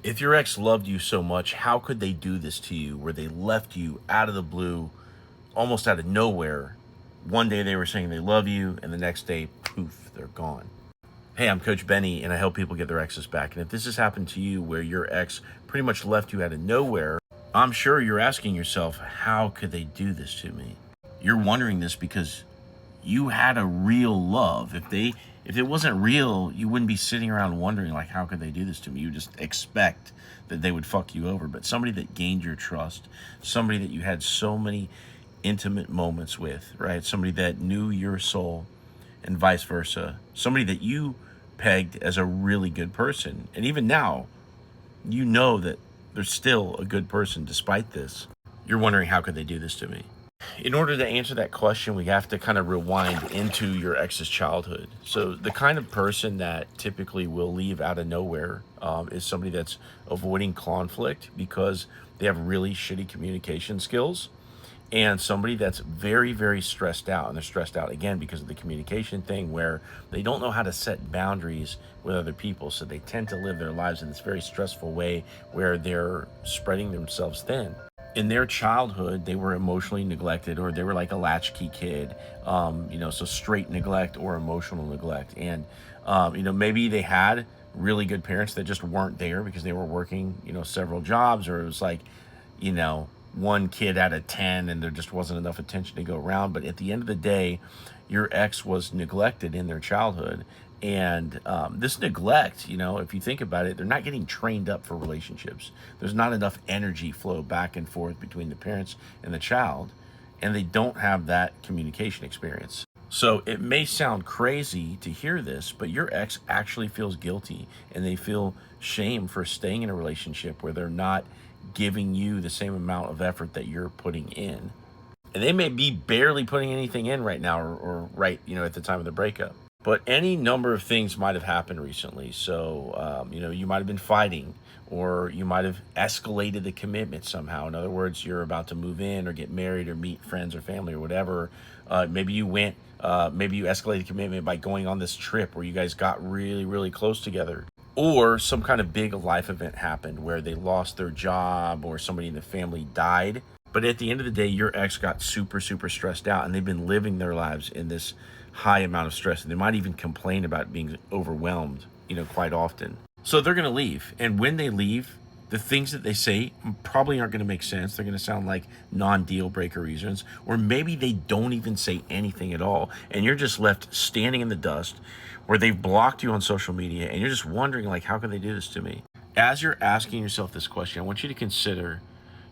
If your ex loved you so much, how could they do this to you where they left you out of the blue, almost out of nowhere? One day they were saying they love you, and the next day, poof, they're gone. Hey, I'm Coach Benny, and I help people get their exes back. And if this has happened to you where your ex pretty much left you out of nowhere, I'm sure you're asking yourself, how could they do this to me? You're wondering this because you had a real love. If it wasn't real, you wouldn't be sitting around wondering like, how could they do this to me? You just expect that they would fuck you over. But somebody that gained your trust, somebody that you had so many intimate moments with, right? Somebody that knew your soul and vice versa. Somebody that you pegged as a really good person. And even now, you know that they're still a good person despite this. You're wondering, how could they do this to me? In order to answer that question, we have to kind of rewind into your ex's childhood. So, the kind of person that typically will leave out of nowhere is somebody that's avoiding conflict because they have really shitty communication skills, and somebody that's very, very stressed out. And they're stressed out again because of the communication thing, where they don't know how to set boundaries with other people. So, they tend to live their lives in this very stressful way where they're spreading themselves thin. In their childhood, they were emotionally neglected, or they were like a latchkey kid, so straight neglect or emotional neglect. And, maybe they had really good parents that just weren't there because they were working, several jobs, or it was like, you know, one kid out of 10 and there just wasn't enough attention to go around. But at the end of the day, your ex was neglected in their childhood. And this neglect, if you think about it, they're not getting trained up for relationships. There's not enough energy flow back and forth between the parents and the child, and they don't have that communication experience. So it may sound crazy to hear this, but your ex actually feels guilty, and they feel shame for staying in a relationship where they're not giving you the same amount of effort that you're putting in. And they may be barely putting anything in right now, or right, at the time of the breakup. But any number of things might have happened recently. So, you might have been fighting, or you might have escalated the commitment somehow. In other words, you're about to move in or get married or meet friends or family or whatever. Maybe you escalated commitment by going on this trip where you guys got really, really close together. Or some kind of big life event happened where they lost their job or somebody in the family died. But at the end of the day, your ex got super, super stressed out, and they've been living their lives in this high amount of stress. And they might even complain about being overwhelmed, quite often. So they're going to leave. And when they leave, the things that they say probably aren't going to make sense. They're going to sound like non-deal breaker reasons, or maybe they don't even say anything at all, and you're just left standing in the dust where they've blocked you on social media, and you're just wondering, like, how can they do this to me? As you're asking yourself this question, I want you to consider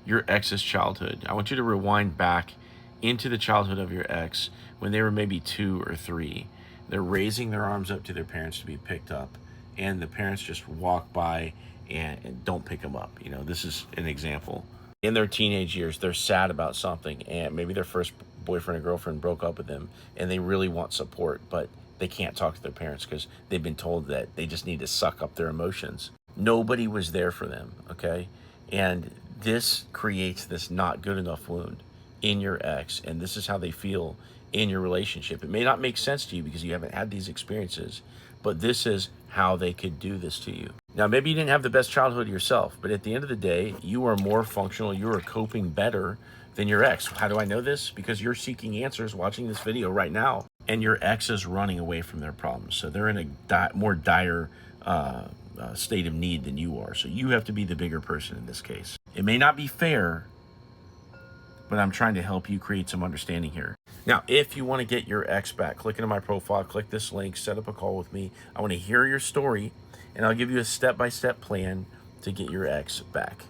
your ex's childhood. I want you to rewind back into the childhood of your ex when they were maybe 2 or 3. They're raising their arms up to their parents to be picked up, and the parents just walk by and don't pick them up. This is an example. In their teenage years, they're sad about something, and maybe their first boyfriend or girlfriend broke up with them, and they really want support, but they can't talk to their parents because they've been told that they just need to suck up their emotions. Nobody was there for them, okay? And this creates this not good enough wound in your ex, and this is how they feel in your relationship. It may not make sense to you because you haven't had these experiences, but this is how they could do this to you. Now, maybe you didn't have the best childhood yourself, but at the end of the day, you are more functional, you are coping better than your ex. How do I know this? Because you're seeking answers watching this video right now, and your ex is running away from their problems. So they're in a more dire state of need than you are. So you have to be the bigger person in this case. It may not be fair, but I'm trying to help you create some understanding here. Now, if you want to get your ex back, click into my profile, click this link, set up a call with me. I want to hear your story, and I'll give you a step-by-step plan to get your ex back.